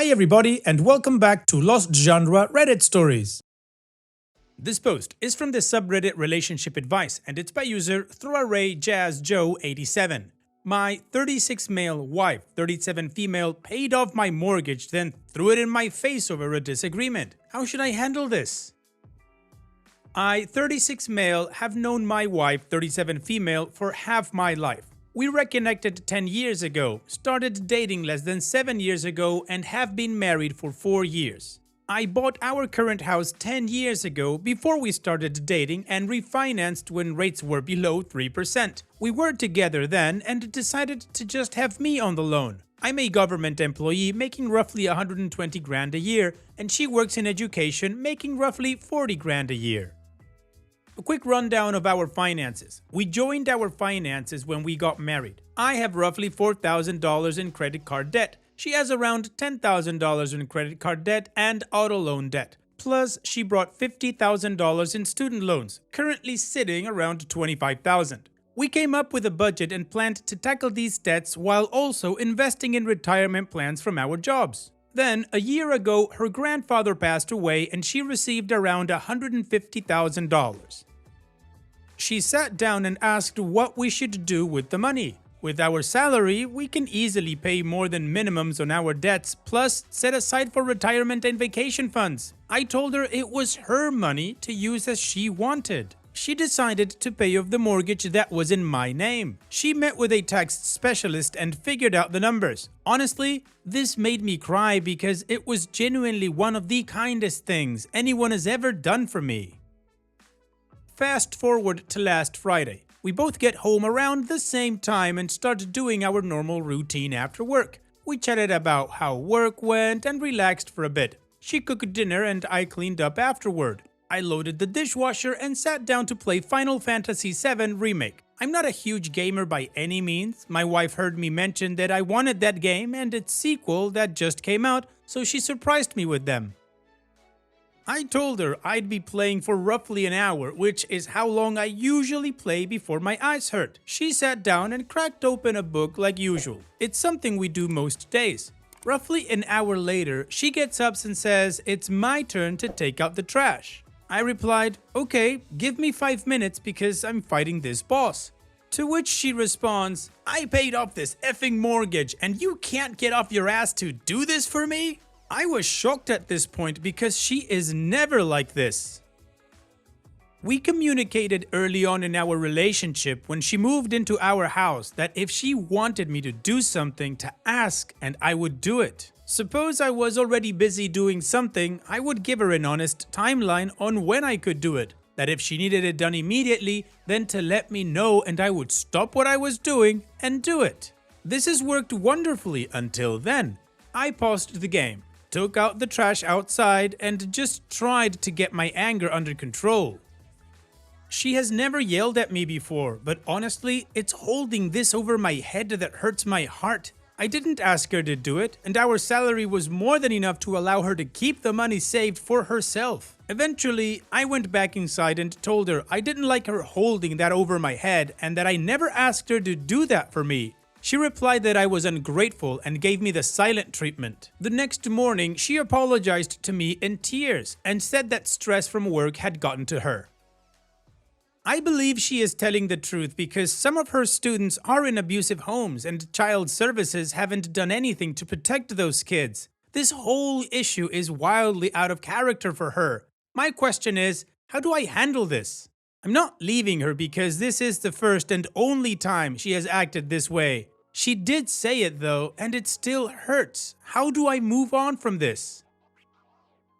Hi everybody and welcome back to Lost Genre Reddit Stories. This post is from the subreddit Relationship Advice and it's by user ThruArrayJazzJoe87. My 36 male wife, 37 female paid off my mortgage then threw it in my face over a disagreement. How should I handle this? I, 36 male, have known my wife, 37 female, for half my life. We reconnected 10 years ago, started dating less than 7 years ago, and have been married for 4 years. I bought our current house 10 years ago before we started dating and refinanced when rates were below 3%. We were together then and decided to just have me on the loan. I'm a government employee making roughly 120 grand a year, and she works in education making roughly 40 grand a year. A quick rundown of our finances. We joined our finances when we got married. I have roughly $4,000 in credit card debt. She has around $10,000 in credit card debt and auto loan debt. Plus, she brought $50,000 in student loans, currently sitting around $25,000. We came up with a budget and planned to tackle these debts while also investing in retirement plans from our jobs. Then, a year ago, her grandfather passed away and she received around $150,000. She sat down and asked what we should do with the money. With our salary, we can easily pay more than minimums on our debts, plus set aside for retirement and vacation funds. I told her it was her money to use as she wanted. She decided to pay off the mortgage that was in my name. She met with a tax specialist and figured out the numbers. Honestly, this made me cry because it was genuinely one of the kindest things anyone has ever done for me. Fast forward to last Friday. We both get home around the same time and start doing our normal routine after work. We chatted about how work went and relaxed for a bit. She cooked dinner and I cleaned up afterward. I loaded the dishwasher and sat down to play Final Fantasy VII Remake. I'm not a huge gamer by any means. My wife heard me mention that I wanted that game and its sequel that just came out, so she surprised me with them. I told her I'd be playing for roughly an hour, which is how long I usually play before my eyes hurt. She sat down and cracked open a book like usual. It's something we do most days. Roughly an hour later, she gets up and says it's my turn to take out the trash. I replied, okay, give me 5 minutes because I'm fighting this boss. To which she responds, I paid off this effing mortgage and you can't get off your ass to do this for me? I was shocked at this point because she is never like this. We communicated early on in our relationship when she moved into our house that if she wanted me to do something to ask and I would do it. Suppose I was already busy doing something, I would give her an honest timeline on when I could do it. That if she needed it done immediately, then to let me know and I would stop what I was doing and do it. This has worked wonderfully until then. I paused the game, took out the trash outside and just tried to get my anger under control. She has never yelled at me before, but honestly, it's holding this over my head that hurts my heart. I didn't ask her to do it, and our salary was more than enough to allow her to keep the money saved for herself. Eventually, I went back inside and told her I didn't like her holding that over my head and that I never asked her to do that for me. She replied that I was ungrateful and gave me the silent treatment. The next morning, she apologized to me in tears and said that stress from work had gotten to her. I believe she is telling the truth because some of her students are in abusive homes and child services haven't done anything to protect those kids. This whole issue is wildly out of character for her. My question is, how do I handle this? I'm not leaving her because this is the first and only time she has acted this way. She did say it though, and it still hurts. How do I move on from this?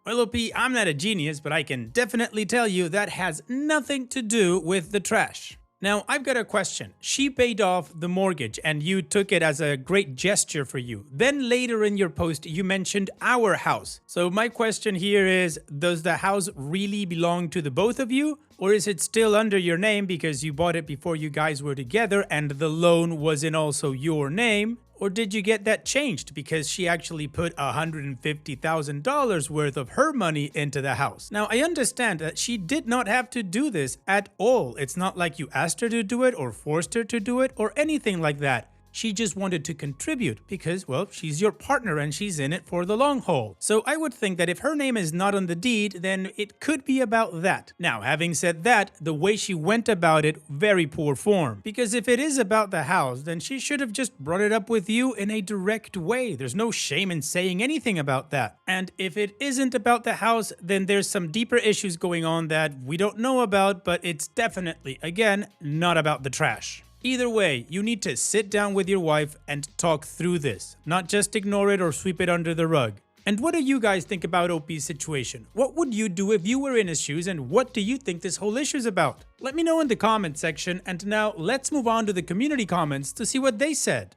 Well, OP, I'm not a genius, but I can definitely tell you that has nothing to do with the trash. Now, I've got a question. She paid off the mortgage and you took it as a great gesture for you. Then later in your post, you mentioned our house. So my question here is, does the house really belong to the both of you? Or is it still under your name because you bought it before you guys were together and the loan was in also your name? Or did you get that changed because she actually put $150,000 worth of her money into the house? Now, I understand that she did not have to do this at all. It's not like you asked her to do it or forced her to do it or anything like that. She just wanted to contribute because, well, she's your partner and she's in it for the long haul. So I would think that if her name is not on the deed, then it could be about that. Now, having said that, the way she went about it, very poor form. Because if it is about the house, then she should have just brought it up with you in a direct way. There's no shame in saying anything about that. And if it isn't about the house, then there's some deeper issues going on that we don't know about, but it's definitely, again, not about the trash. Either way, you need to sit down with your wife and talk through this, not just ignore it or sweep it under the rug. And what do you guys think about OP's situation? What would you do if you were in his shoes, and what do you think this whole issue is about? Let me know in the comment section, and now let's move on to the community comments to see what they said.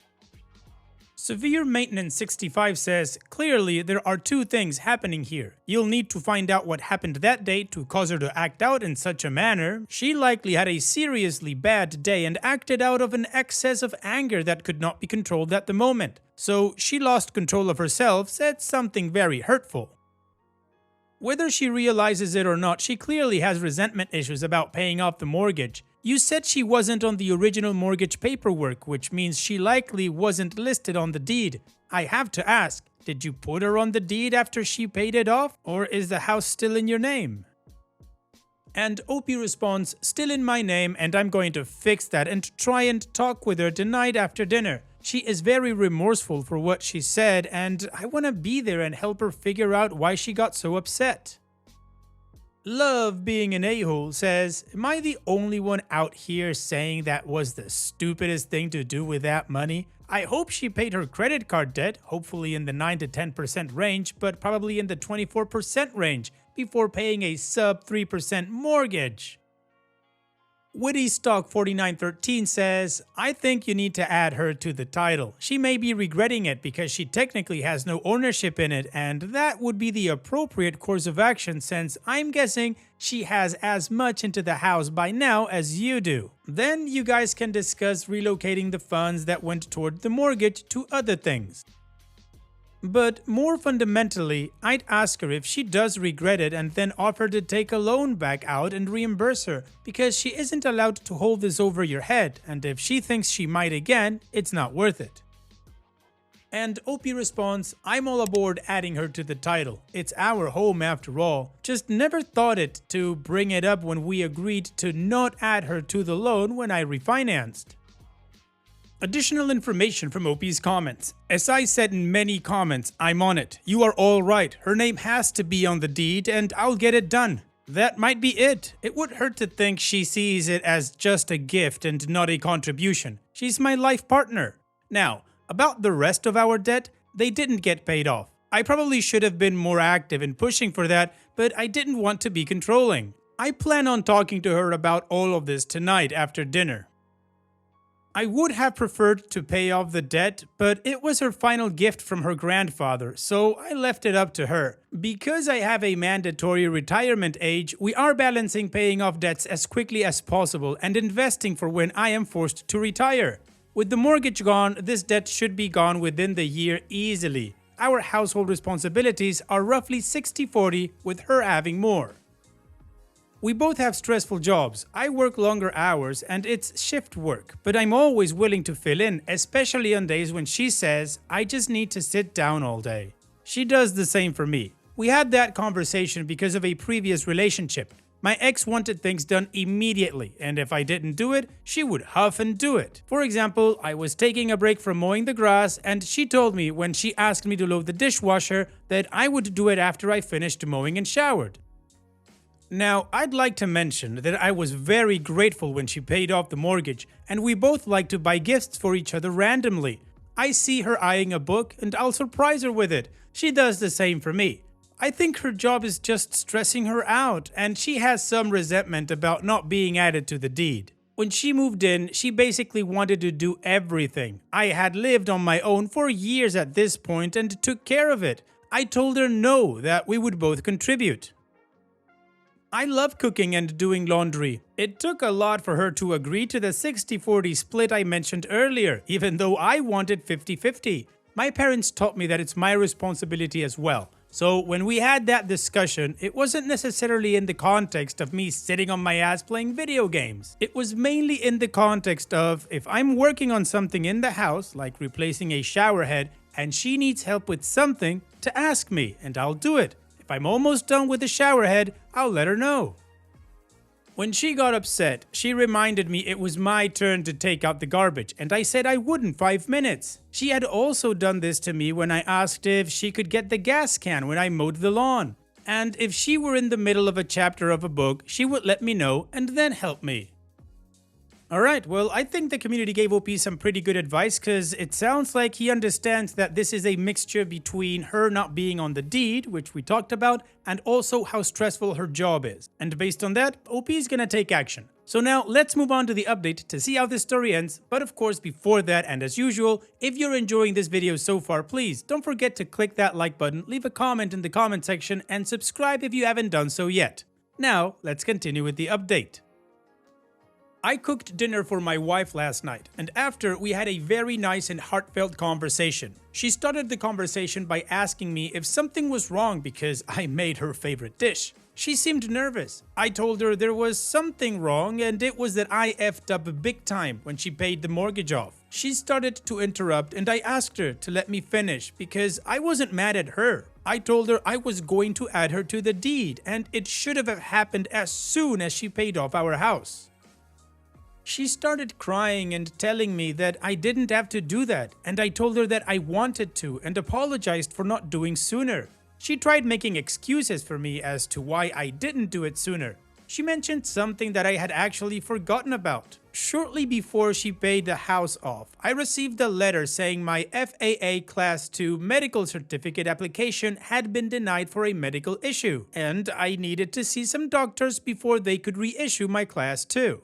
Severe Maintenance 65 says, clearly there are two things happening here. You'll need to find out what happened that day to cause her to act out in such a manner. She likely had a seriously bad day and acted out of an excess of anger that could not be controlled at the moment. So she lost control of herself, said something very hurtful. Whether she realizes it or not, she clearly has resentment issues about paying off the mortgage. You said she wasn't on the original mortgage paperwork, which means she likely wasn't listed on the deed. I have to ask, did you put her on the deed after she paid it off, or is the house still in your name? And OP responds, still in my name, and I'm going to fix that and try and talk with her tonight after dinner. She is very remorseful for what she said, and I want to be there and help her figure out why she got so upset. Love being an a-hole says, am I the only one out here saying that was the stupidest thing to do with that money? I hope she paid her credit card debt, hopefully in the 9 to 10% range, but probably in the 24% range, before paying a sub 3% mortgage. Witty Stock 4913 says, I think you need to add her to the title. She may be regretting it because she technically has no ownership in it, and that would be the appropriate course of action since I'm guessing she has as much into the house by now as you do. Then you guys can discuss relocating the funds that went toward the mortgage to other things. But more fundamentally, I'd ask her if she does regret it and then offer to take a loan back out and reimburse her, because she isn't allowed to hold this over your head, and if she thinks she might again, it's not worth it. And OP responds, I'm all aboard adding her to the title. It's our home after all. Just never thought it to bring it up when we agreed to not add her to the loan when I refinanced. Additional information from OP's comments. As I said in many comments, I'm on it. You are all right. Her name has to be on the deed and I'll get it done. That might be it. It would hurt to think she sees it as just a gift and not a contribution. She's my life partner. Now, about the rest of our debt, they didn't get paid off. I probably should have been more active in pushing for that, but I didn't want to be controlling. I plan on talking to her about all of this tonight after dinner. I would have preferred to pay off the debt, but it was her final gift from her grandfather, so I left it up to her. Because I have a mandatory retirement age, we are balancing paying off debts as quickly as possible and investing for when I am forced to retire. With the mortgage gone, this debt should be gone within the year easily. Our household responsibilities are roughly 60-40, with her having more. We both have stressful jobs. I work longer hours and it's shift work, but I'm always willing to fill in, especially on days when she says, I just need to sit down all day. She does the same for me. We had that conversation because of a previous relationship. My ex wanted things done immediately, and if I didn't do it, she would huff and do it. For example, I was taking a break from mowing the grass, and she told me when she asked me to load the dishwasher that I would do it after I finished mowing and showered. Now, I'd like to mention that I was very grateful when she paid off the mortgage, and we both like to buy gifts for each other randomly. I see her eyeing a book and I'll surprise her with it. She does the same for me. I think her job is just stressing her out, and she has some resentment about not being added to the deed. When she moved in, she basically wanted to do everything. I had lived on my own for years at this point and took care of it. I told her no, that we would both contribute. I love cooking and doing laundry. It took a lot for her to agree to the 60-40 split I mentioned earlier, even though I wanted 50-50. My parents taught me that it's my responsibility as well. So when we had that discussion, it wasn't necessarily in the context of me sitting on my ass playing video games. It was mainly in the context of if I'm working on something in the house, like replacing a shower head, and she needs help with something, to ask me and I'll do it. If I'm almost done with the shower head, I'll let her know. When she got upset, she reminded me it was my turn to take out the garbage, and I said I would in 5 minutes. She had also done this to me when I asked if she could get the gas can when I mowed the lawn. And if she were in the middle of a chapter of a book, she would let me know and then help me. Alright, well, I think the community gave OP some pretty good advice because it sounds like he understands that this is a mixture between her not being on the deed, which we talked about, and also how stressful her job is. And based on that, OP is gonna take action. So now let's move on to the update to see how this story ends, but of course before that, and as usual, if you're enjoying this video so far, please don't forget to click that like button, leave a comment in the comment section, and subscribe if you haven't done so yet. Now, let's continue with the update. I cooked dinner for my wife last night, and after we had a very nice and heartfelt conversation. She started the conversation by asking me if something was wrong because I made her favorite dish. She seemed nervous. I told her there was something wrong and it was that I effed up big time when she paid the mortgage off. She started to interrupt and I asked her to let me finish because I wasn't mad at her. I told her I was going to add her to the deed and it should have happened as soon as she paid off our house. She started crying and telling me that I didn't have to do that, and I told her that I wanted to and apologized for not doing sooner. She tried making excuses for me as to why I didn't do it sooner. She mentioned something that I had actually forgotten about. Shortly before she paid the house off, I received a letter saying my FAA Class 2 medical certificate application had been denied for a medical issue, and I needed to see some doctors before they could reissue my Class 2.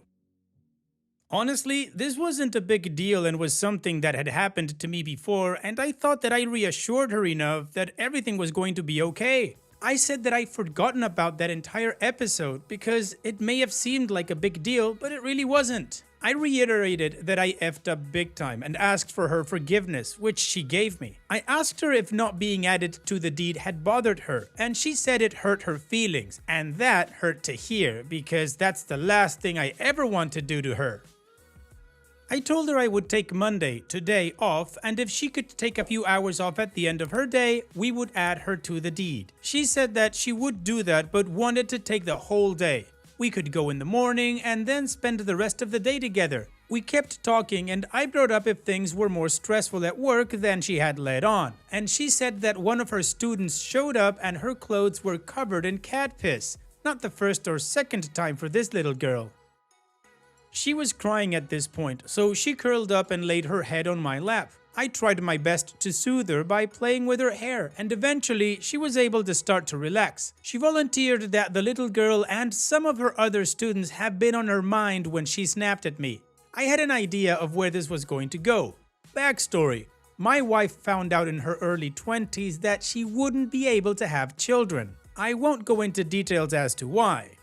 Honestly, this wasn't a big deal and was something that had happened to me before, and I thought that I reassured her enough that everything was going to be okay. I said that I'd forgotten about that entire episode because it may have seemed like a big deal, but it really wasn't. I reiterated that I effed up big time and asked for her forgiveness, which she gave me. I asked her if not being added to the deed had bothered her, and she said it hurt her feelings, and that hurt to hear because that's the last thing I ever want to do to her. I told her I would take Monday, today, off, and if she could take a few hours off at the end of her day, we would add her to the deed. She said that she would do that but wanted to take the whole day. We could go in the morning and then spend the rest of the day together. We kept talking and I brought up if things were more stressful at work than she had let on. And she said that one of her students showed up and her clothes were covered in cat piss. Not the first or second time for this little girl. She was crying at this point, so she curled up and laid her head on my lap. I tried my best to soothe her by playing with her hair, and eventually she was able to start to relax. She volunteered that the little girl and some of her other students have been on her mind when she snapped at me. I had an idea of where this was going to go. Backstory: my wife found out in her early 20s that she wouldn't be able to have children. I won't go into details as to why.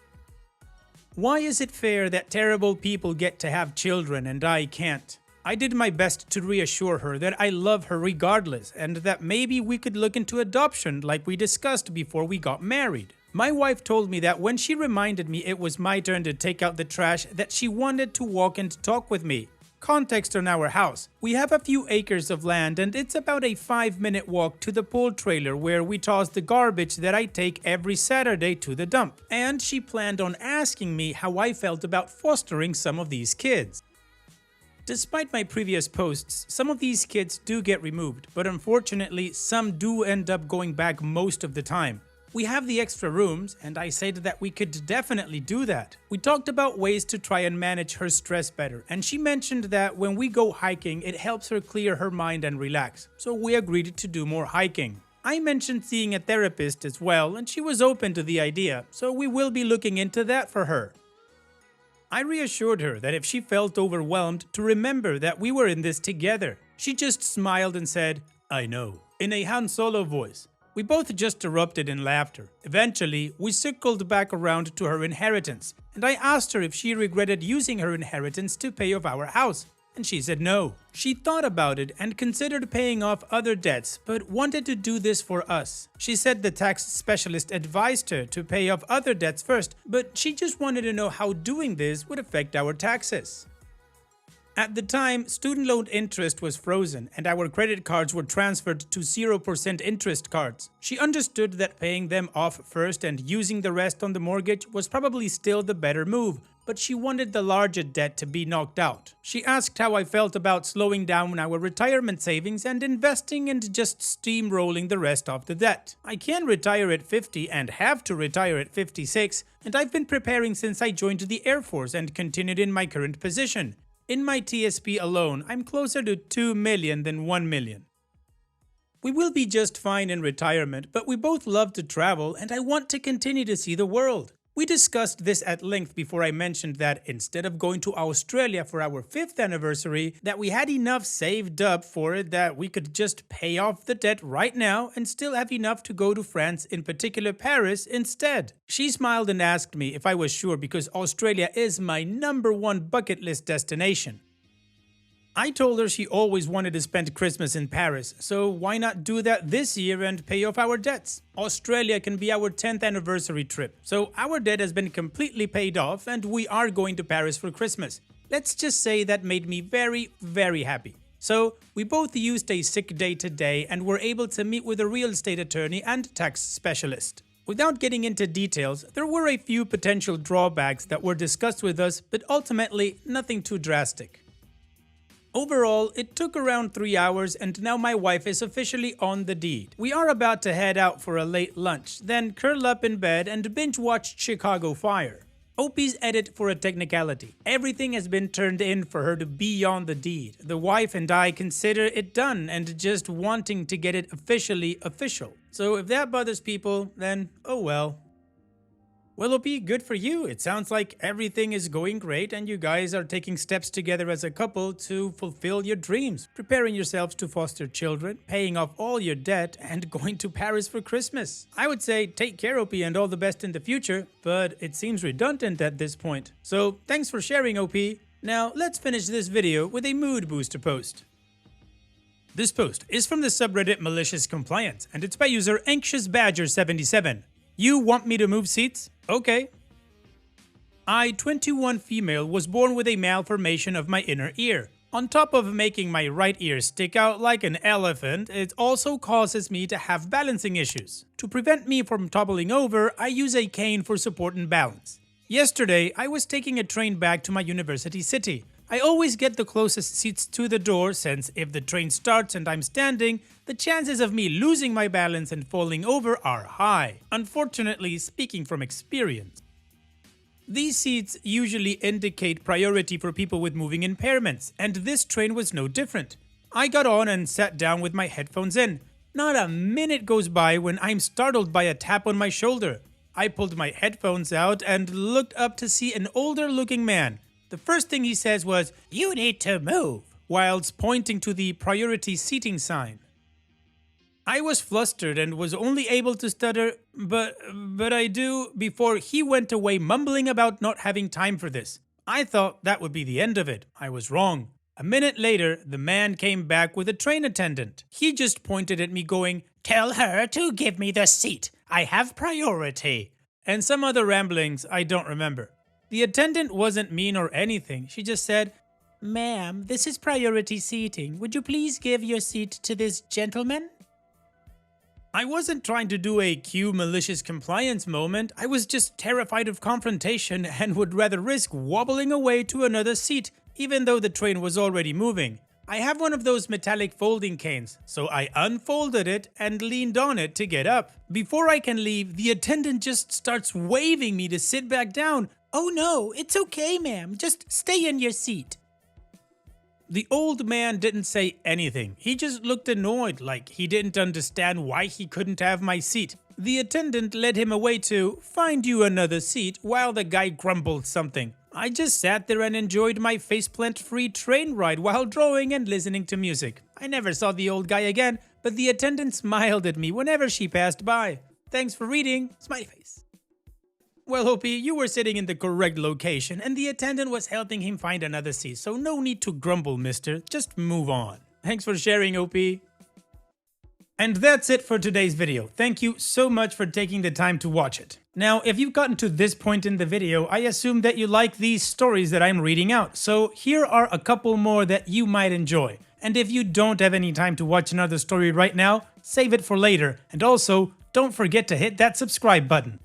Why is it fair that terrible people get to have children and I can't? I did my best to reassure her that I love her regardless and that maybe we could look into adoption like we discussed before we got married. My wife told me that when she reminded me it was my turn to take out the trash that she wanted to walk and talk with me. Context on our house: we have a few acres of land and it's about a 5-minute walk to the pull trailer where we toss the garbage that I take every Saturday to the dump. And she planned on asking me how I felt about fostering some of these kids. Despite my previous posts, some of these kids do get removed, but unfortunately some do end up going back most of the time. We have the extra rooms, and I said that we could definitely do that. We talked about ways to try and manage her stress better, and she mentioned that when we go hiking, it helps her clear her mind and relax, so we agreed to do more hiking. I mentioned seeing a therapist as well, and she was open to the idea, so we will be looking into that for her. I reassured her that if she felt overwhelmed, to remember that we were in this together. She just smiled and said, "I know," in a Han Solo voice. We both just erupted in laughter. Eventually, we circled back around to her inheritance, and I asked her if she regretted using her inheritance to pay off our house. And she said no. She thought about it and considered paying off other debts, but wanted to do this for us. She said the tax specialist advised her to pay off other debts first, but she just wanted to know how doing this would affect our taxes. At the time, student loan interest was frozen and our credit cards were transferred to 0% interest cards. She understood that paying them off first and using the rest on the mortgage was probably still the better move, but she wanted the larger debt to be knocked out. She asked how I felt about slowing down our retirement savings and investing and just steamrolling the rest of the debt. I can retire at 50 and have to retire at 56, and I've been preparing since I joined the Air Force and continued in my current position. In my TSP alone, I'm closer to 2 million than 1 million. We will be just fine in retirement, but we both love to travel and I want to continue to see the world. We discussed this at length before I mentioned that instead of going to Australia for our 5th anniversary, that we had enough saved up for it that we could just pay off the debt right now and still have enough to go to France, in particular Paris, instead. She smiled and asked me if I was sure because Australia is my #1 bucket list destination. I told her she always wanted to spend Christmas in Paris, so why not do that this year and pay off our debts? Australia can be our 10th anniversary trip, so our debt has been completely paid off and we are going to Paris for Christmas. Let's just say that made me very, very happy. So we both used a sick day today and were able to meet with a real estate attorney and tax specialist. Without getting into details, there were a few potential drawbacks that were discussed with us, but ultimately nothing too drastic. Overall, it took around 3 hours and now my wife is officially on the deed. We are about to head out for a late lunch, then curl up in bed and binge watch Chicago Fire. OP's edit for a technicality. Everything has been turned in for her to be on the deed. The wife and I consider it done and just wanting to get it officially official. So if that bothers people, then oh well. Well, OP, good for you. It sounds like everything is going great and you guys are taking steps together as a couple to fulfill your dreams, preparing yourselves to foster children, paying off all your debt, and going to Paris for Christmas. I would say take care, OP, and all the best in the future, but it seems redundant at this point. So thanks for sharing, OP. Now let's finish this video with a mood booster post. This post is from the subreddit Malicious Compliance and it's by user AnxiousBadger77. You want me to move seats? Okay. I, 21 female, was born with a malformation of my inner ear. On top of making my right ear stick out like an elephant, it also causes me to have balancing issues. To prevent me from toppling over, I use a cane for support and balance. Yesterday, I was taking a train back to my university city. I always get the closest seats to the door since if the train starts and I'm standing, the chances of me losing my balance and falling over are high. Unfortunately, speaking from experience. These seats usually indicate priority for people with moving impairments, and this train was no different. I got on and sat down with my headphones in. Not a minute goes by when I'm startled by a tap on my shoulder. I pulled my headphones out and looked up to see an older looking man. The first thing he says was, "You need to move," whilst pointing to the priority seating sign. I was flustered and was only able to stutter, but I do, before he went away mumbling about not having time for this. I thought that would be the end of it. I was wrong. A minute later, the man came back with a train attendant. He just pointed at me going, "Tell her to give me the seat. I have priority." And some other ramblings I don't remember. The attendant wasn't mean or anything. She just said, "Ma'am, this is priority seating. Would you please give your seat to this gentleman?" I wasn't trying to do a cue malicious compliance moment. I was just terrified of confrontation and would rather risk wobbling away to another seat, even though the train was already moving. I have one of those metallic folding canes, so I unfolded it and leaned on it to get up. Before I can leave, the attendant just starts waving me to sit back down. "Oh no, it's okay, ma'am. Just stay in your seat." The old man didn't say anything. He just looked annoyed, like he didn't understand why he couldn't have my seat. The attendant led him away to find you another seat while the guy grumbled something. I just sat there and enjoyed my faceplant-free train ride while drawing and listening to music. I never saw the old guy again, but the attendant smiled at me whenever she passed by. Thanks for reading, smiley face. Well, OP, you were sitting in the correct location and the attendant was helping him find another seat, so no need to grumble, mister. Just move on. Thanks for sharing, OP. And that's it for today's video. Thank you so much for taking the time to watch it. Now, if you've gotten to this point in the video, I assume that you like these stories that I'm reading out, so here are a couple more that you might enjoy. And if you don't have any time to watch another story right now, save it for later, and also, don't forget to hit that subscribe button.